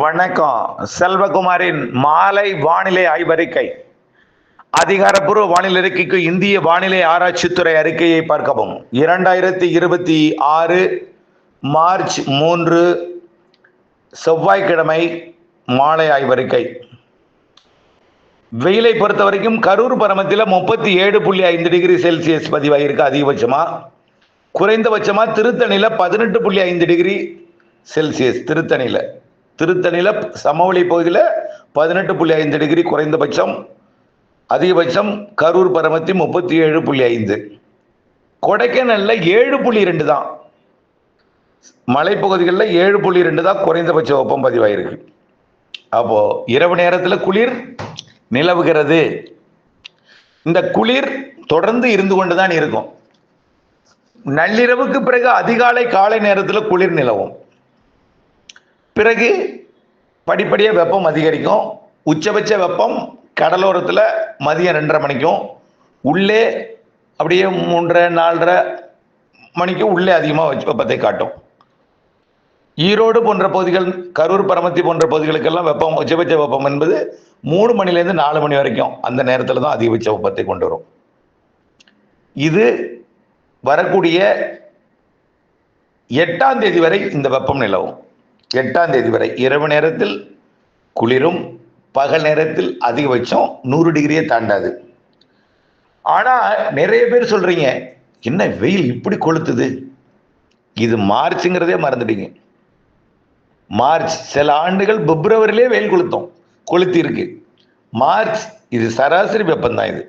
வணக்கம். செல்வகுமாரின் மாலை வானிலை ஆய்வறிக்கை. அதிகாரப்பூர்வ வானிலை அறிக்கைக்கு இந்திய வானிலை ஆராய்ச்சித்துறை அறிக்கையை பார்க்கவும். 2026 மார்ச் 3 செவ்வாய்க்கிழமை மாலை ஆய்வறிக்கை. வெயிலை பொறுத்த வரைக்கும் கரூர் பரமத்தில் 37.5 டிகிரி செல்சியஸ் பதிவாயிருக்கு அதிகபட்சமா. குறைந்தபட்சமா திருத்தணியில 18.5 டிகிரி செல்சியஸ். திருத்தணியில சமவெளி பகுதியில் 18.5 டிகிரி குறைந்தபட்சம், அதிகபட்சம் கரூர் பரமத்தி 37.5. கொடைக்கானல்ல 7.2 தான், மலைப்பகுதிகளில் 7.2 தான் குறைந்தபட்ச வெப்பம் பதிவாயிருக்கு. அப்போ இரவு நேரத்தில் குளிர் நிலவுகிறது. இந்த குளிர் தொடர்ந்து இருந்து கொண்டுதான் இருக்கும். நள்ளிரவுக்கு பிறகு அதிகாலை காலை நேரத்தில் குளிர் நிலவும். பிறகு படிப்படியாக வெப்பம் அதிகரிக்கும். உச்சபட்ச வெப்பம் கடலோரத்தில் மதியம் 2:30 மணிக்கும், உள்ளே அப்படியே 3:30 4:30 மணிக்கும் உள்ளே அதிகமாக வெப்பத்தை காட்டும். ஈரோடு போன்ற பகுதிகள், கரூர் பரமத்தி போன்ற பகுதிகளுக்கெல்லாம் வெப்பம், உச்சபட்ச வெப்பம் என்பது 3 மணிலேருந்து 4 மணி வரைக்கும் அந்த நேரத்தில் தான் அதிகபட்ச வெப்பத்தை கொண்டு வரும். இது வரக்கூடிய 8ஆம் தேதி வரை இந்த வெப்பம் நிலவும். 8ஆம் தேதி வரை இரவு நேரத்தில் குளிரும், பகல் நேரத்தில் அதிகபட்சம் 100 டிகிரியை தாண்டாது. ஆனா நிறைய பேர் சொல்றீங்க, என்ன வெயில் இப்படி கொளுத்துது, இது மார்ச்ங்கிறதே மறந்துட்டீங்க. மார்ச், சில ஆண்டுகள் பிப்ரவரியிலே வெயில் கொளுத்தி இருக்கு. மார்ச் இது சராசரி வெப்பம் தான். இது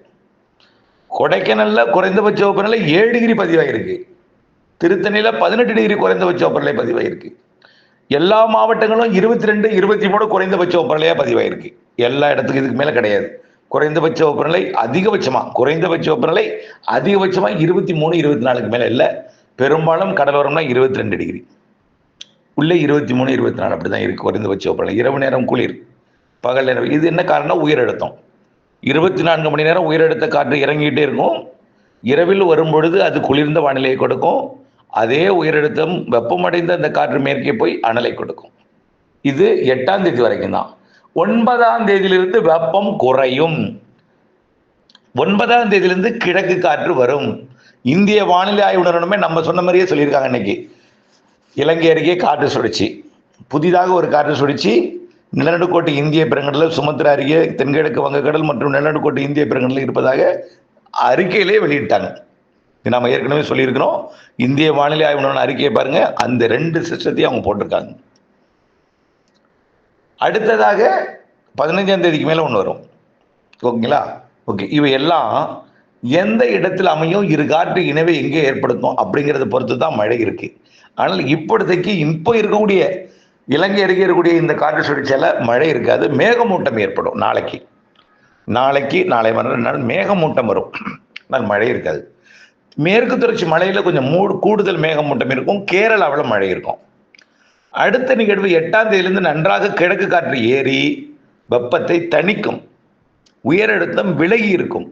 கொடைக்கானல்ல குறைந்தபட்ச வெப்பநிலை 7 டிகிரி பதிவாயிருக்கு. திருத்தணியில 18 டிகிரி குறைந்தபட்ச வெப்பநிலை பதிவாயிருக்கு. எல்லா மாவட்டங்களும் 22, 23 குறைந்தபட்ச வெப்பநிலையா பதிவாயிருக்கு. எல்லா இடத்துக்கும் இதுக்கு மேல கிடையாது. குறைந்தபட்ச வெப்பநிலை அதிகபட்சமா 23, 24க்கு மேல இல்லை. பெரும்பாலும் கடலோரம்னா 22 டிகிரி, உள்ளே 23, 24 அப்படிதான் இருக்கு குறைந்தபட்ச வெப்பநிலை. இரவு நேரம் குளிர், பகல் நேரம். இது என்ன காரணம்? உயரழுத்தம். 24 மணி நேரம் உயரழுத்த காற்று இறங்கிட்டே இருக்கும். இரவில் வரும்பொழுது அது குளிர்ந்த வானிலையை கொடுக்கும். அதே உயரழுத்தம் வெப்பமடைந்த அந்த காற்று மேற்கே போய் அனலை கொடுக்கும். இது 8ஆம் தேதி வரைக்கும் தான். 9ஆம் தேதியிலிருந்து வெப்பம் குறையும். 9ஆம் தேதியிலிருந்து கிழக்கு காற்று வரும். இந்திய வானிலை ஆய்வு நிறுவனமே நம்ம சொன்ன மாதிரியே சொல்லியிருக்காங்க. இன்னைக்கு இலங்கை அருகே காற்று சுழற்சி, புதிதாக ஒரு காற்று சுழற்சி நிலநடுக்கோட்டு இந்திய பெருங்கடலில், சுமத்ரா அருகே தென்கிழக்கு வங்கக்கடல் மற்றும் நிலநடுக்கோட்டு இந்திய பெருங்கடலில் இருப்பதாக அறிக்கையிலே வெளியிட்டாங்க. நாம ஏற்கனவே சொல்லியிருக்கிறோம். இந்திய வானிலை ஆய்வு நிறுவனம் அறிக்கையை பாருங்க, அந்த 2 சிஸ்டத்தையும் அவங்க போட்டிருக்காங்க. அடுத்ததாக 15ஆம் தேதிக்கு மேல ஒன்று வரும். ஓகேங்களா? ஓகே, இவை எல்லாம் எந்த இடத்தில் அமையும், இரு காற்று இணைவை எங்கே ஏற்படுத்தும் அப்படிங்கிறத பொறுத்து தான் மழை இருக்கு. ஆனால் இப்போதைக்கு இப்போ இருக்கக்கூடிய இலங்கை அருகே இருக்கக்கூடிய இந்த காற்று சுழற்சியால மழை இருக்காது. மேகமூட்டம் ஏற்படும். நாளைக்கு நாளை மறுநாள் மேகமூட்டம் வரும், ஆனால் மழை இருக்காது. மேற்கு தொடர்ச்சி மலையில கொஞ்சம் கூடுதல் மேகமூட்டம் இருக்கும். கேரளாவில் மழை இருக்கும். அடுத்த நிகழ்வு 8ஆம் தேதியிலிருந்து நன்றாக கிழக்கு காற்று ஏறி வெப்பத்தை தணிக்கும். உயரழுத்தம் விலகி இருக்கும்.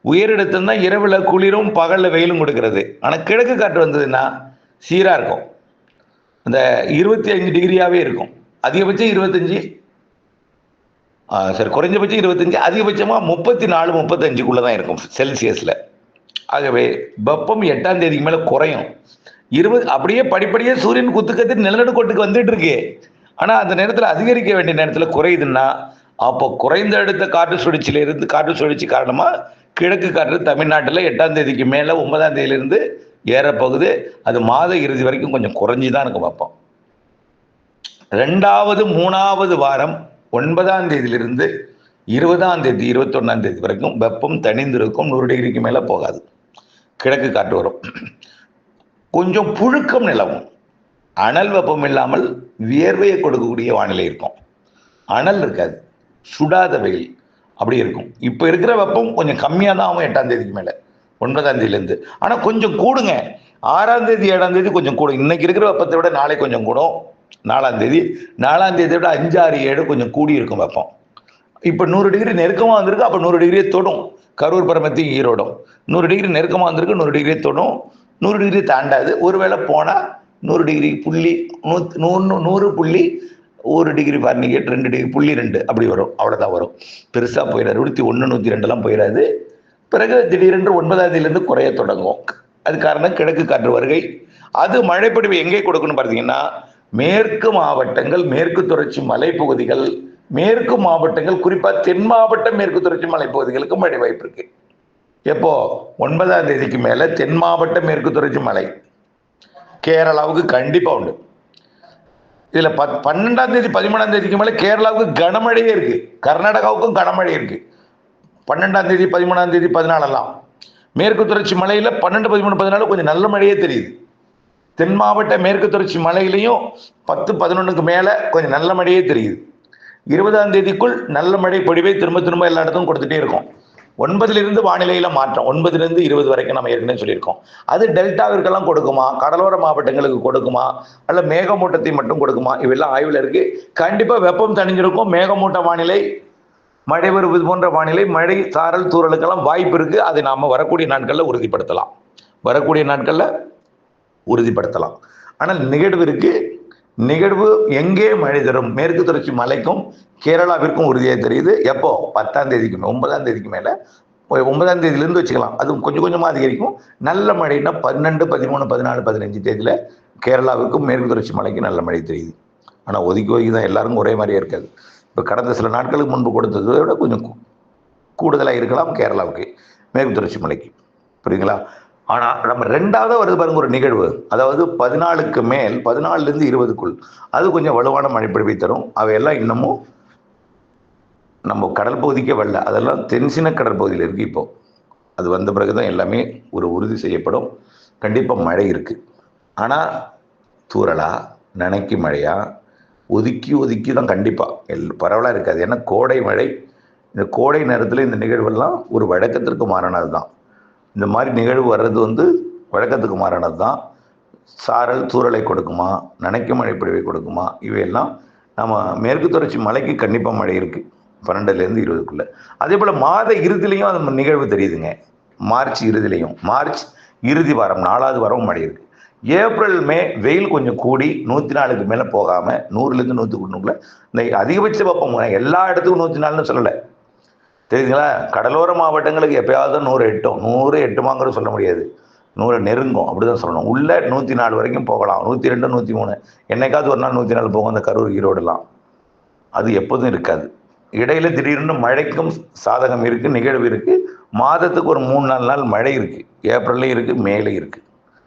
உயரழுத்தம் தான் இரவுல குளிரும் பகல்ல வெயிலும் கொடுக்கிறது. ஆனா கிழக்கு காற்று வந்ததுன்னா சீரா இருக்கும். அந்த 25 டிகிரியாவே இருக்கும். அதிகபட்சம் 25, குறைஞ்சபட்சம் 25, அதிகபட்சமா 34, 35க்குள்ளதான் இருக்கும் செல்சியஸ்ல. ஆகவே வெப்பம் 8ஆம் தேதிக்கு மேல குறையும். அப்படியே படிப்படியே சூரியன் குத்துக்கத்து நிலநடுக்கோட்டுக்கு வந்துட்டு இருக்கு. ஆனா அந்த நேரத்தில் அதிகரிக்க வேண்டிய நேரத்தில் குறையுதுன்னா, அப்போ குறைந்த அடுத்த காற்று சுழற்சி காரணமா கிழக்கு காற்று தமிழ்நாட்டில் 8ஆம் தேதிக்கு மேல 9ஆம் தேதியிலிருந்து ஏறப்போகுது. அது மாத இறுதி வரைக்கும் கொஞ்சம் குறைஞ்சுதான் இருக்கும் வெப்பம். 2வது 3வது வாரம் 9ஆம் தேதியிலிருந்து 20ஆம் தேதி 21ஆம் தேதி வரைக்கும் வெப்பம் தணிந்திருக்கும். 100 டிகிரிக்கு மேல போகாது. கிழக்கு காற்று வரும். கொஞ்சம் புழுக்கம் நிலவும். அனல் வெப்பம் இல்லாமல் வியர்வையை கொடுக்கக்கூடிய வானிலை இருக்கும். அனல் இருக்காது, சுடாத வெயில் அப்படி இருக்கும். இப்போ இருக்கிற வெப்பம் கொஞ்சம் கம்மியாக தான் ஆகும் 8ஆம் தேதிக்கு மேல, 9ஆம் தேதியிலேருந்து. ஆனால் கொஞ்சம் கூடுங்க. 6ஆம் தேதி 7ஆம் தேதி கொஞ்சம் கூடும். இன்னைக்கு இருக்கிற வெப்பத்தை விட நாளை கொஞ்சம் கூடும். 4ஆம் தேதியை விட 5, 6, 7 கொஞ்சம் கூடி இருக்கும் வெப்பம். இப்போ 100 டிகிரி நெருக்கமாக வந்திருக்கு. அப்போ 100 டிகிரியை தொடும். கரூர் பரமத்தி ஈரோடும் 100 டிகிரி நெருக்கமாக வந்திருக்கு. 100 டிகிரியை தொடும். 100 டிகிரி தாண்டாது. ஒருவேளை போனால் 100 டிகிரி புள்ளி 100.1 1 டிகிரி ஃபாரன்ஹீட் 2.2 அப்படி வரும், அவ்வளோதான் வரும். பெருசாக போயிடாது. 101 102 போயிடாது. பிறகு திடீரென்று 9ஆம் தேதியிலிருந்து குறைய தொடங்கும். அது காரணம் கிழக்கு காற்று வருகை. அது மழைப்பொழிவு எங்கே கொடுக்கணும் பார்த்தீங்கன்னா, மேற்கு மாவட்டங்கள், மேற்கு தொடர்ச்சி மலைப்பகுதிகள், மேற்கு மாவட்டங்கள், குறிப்பாக தென் மாவட்ட மேற்கு தொடர்ச்சி மலைப்பகுதிகளுக்கு மழை வாய்ப்பு இருக்கு. எப்போ 9ஆம் தேதிக்கு மேல தென் மாவட்ட மேற்கு தொடர்ச்சி மலை கேரளாவுக்கு கண்டிப்பா உண்டு. இதுல 12ஆம் தேதி 13ஆம் தேதிக்கு மேல கேரளாவுக்கு கனமழையே இருக்கு, கர்நாடகாவுக்கும் கனமழை இருக்கு. 12ஆம் தேதி 13ஆம் தேதி 14 மேற்கு தொடர்ச்சி மலையில 12 13 14 கொஞ்சம் நல்ல மழையே தெரியுது. தென் மாவட்ட மேற்கு தொடர்ச்சி மலையிலையும் 10 11க்கு மேல கொஞ்சம் நல்ல மழையே தெரியுது. 20ஆம் தேதிக்குள் நல்ல மழை பொழிவை திரும்ப திரும்ப எல்லா இடத்துக்கும் கொடுத்துட்டே இருக்கும். 9லிருந்து வானிலையில மாற்றம், 9லிருந்து 20 வரைக்கும் நம்ம ஏற்கனவே சொல்லியிருக்கோம். அது டெல்டாவிற்கெல்லாம் கொடுக்குமா, கடலோர மாவட்டங்களுக்கு கொடுக்குமா, அல்ல மேகமூட்டத்தை மட்டும் கொடுக்குமா, இவெல்லாம் ஆய்வில் இருக்கு. கண்டிப்பா வெப்பம் தணிஞ்சிருக்கும், மேகமூட்ட வானிலை, மழை வருவது போன்ற வானிலை, மழை சாரல் தூறலுக்கெல்லாம் வாய்ப்பு இருக்கு. அதை நாம வரக்கூடிய நாட்கள்ல உறுதிப்படுத்தலாம். ஆனால் நிகழ்வு இருக்கு. நிகழ்வு எங்கே மழை தரும், மேற்கு தொடர்ச்சி மலைக்கும் கேரளாவிற்கும் உறுதியாக தெரியுது. எப்போ 10ஆம் தேதிக்கு 9ஆம் தேதிக்கு மேல, 9ஆம் தேதியிலிருந்து வச்சுக்கலாம், அது கொஞ்சம் கொஞ்சமா அதிகரிக்கும். நல்ல மழைன்னா 12 13 14 15 தேதியில கேரளாவுக்கும் மேற்கு தொடர்ச்சி மலைக்கு நல்ல மழை தெரியுது. ஆனா ஒதுக்கி தான், எல்லாருக்கும் ஒரே மாதிரியே இருக்காது. இப்போ கடந்த சில நாட்களுக்கு முன்பு கொடுத்ததை விட கொஞ்சம் கூடுதலாக இருக்கலாம் கேரளாவுக்கு, மேற்கு தொடர்ச்சி மலைக்கு. புரியுங்களா? ஆனா நம்ம 2வது வருது பாருங்க ஒரு நிகழ்வு, அதாவது 14க்கு மேல் 14லிருந்து 20க்குள் அது கொஞ்சம் வலுவான மழைப்பொழிவை தரும். அவையெல்லாம் இன்னமும் நம்ம கடல் பகுதிக்கே வரல, அதெல்லாம் தென்சின கடற்பகுதியில் இருக்கு. இப்போ அது வந்த பிறகுதான் எல்லாமே ஒரு உறுதி செய்யப்படும். கண்டிப்பா மழை இருக்கு. ஆனா தூறலா, நனைக்கு மழையா, ஒதுக்கி தான் கண்டிப்பா பரவலா இருக்காது. ஏன்னா கோடை மழை, இந்த கோடை நேரத்தில் இந்த நிகழ்வெல்லாம் ஒரு வழக்கத்திற்கு மாறானது தான். இந்த மாதிரி நிகழ்வு வர்றது வழக்கத்துக்கு மாறானது தான். சாரல் தூறலை கொடுக்குமா, நனைக்கும் மழை பொழிவை கொடுக்குமா, இவையெல்லாம் நம்ம மேற்கு தொடர்ச்சி மலைக்கு கண்டிப்பாக மழை இருக்கு 12லேருந்து 20க்குள்ள. அதே போல் மாத இறுதிலையும் அந்த நிகழ்வு தெரியுதுங்க. மார்ச் இறுதிலையும், மார்ச் இறுதி வாரம் 4வது வாரம் மழை இருக்கு. ஏப்ரல் மே வெயில் கொஞ்சம் கூடி 104க்கு மேலே போகாமல் 100லேருந்து 101க்குள்ள இந்த அதிகபட்ச வெப்பம் எல்லா இடத்துக்கும் 104ன்னு சொல்லலை, தெரியுதுங்களா? கடலோர மாவட்டங்களுக்கு எப்பயாவது 100 எட்டுமாங்கிறது சொல்ல முடியாது, 100 நெருங்கும், அப்படிதான் சொல்லணும். உள்ள 104 வரைக்கும் போகலாம், 102 103 என்னைக்காவது ஒரு நாள் 104 போகும். அந்த கரூர் ஈரோடுலாம் அது எப்போதும் இருக்காது. இடையில திடீர்னு மழைக்கும் சாதகம் இருக்கு, நிகழ்வு இருக்கு. மாதத்துக்கு ஒரு 3-4 நாள் மழை இருக்கு, ஏப்ரல்லையும் இருக்கு, மேலையும் இருக்கு.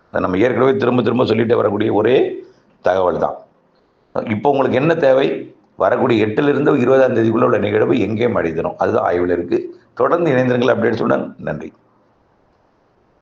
அதை நம்ம ஏற்கனவே திரும்ப திரும்ப சொல்லிட்டு வரக்கூடிய ஒரே தகவல் தான். இப்போ உங்களுக்கு என்ன தேவை? வரக்கூடிய 8லிருந்து 20ஆம் தேதிக்குள்ள உள்ள நிகழ்வு எங்கே மழை தரும், அதுதான் ஆய்வில் இருக்கு. தொடர்ந்து இணைந்திருங்கள். அப்டேட் சொல்லுங்கள். நன்றி.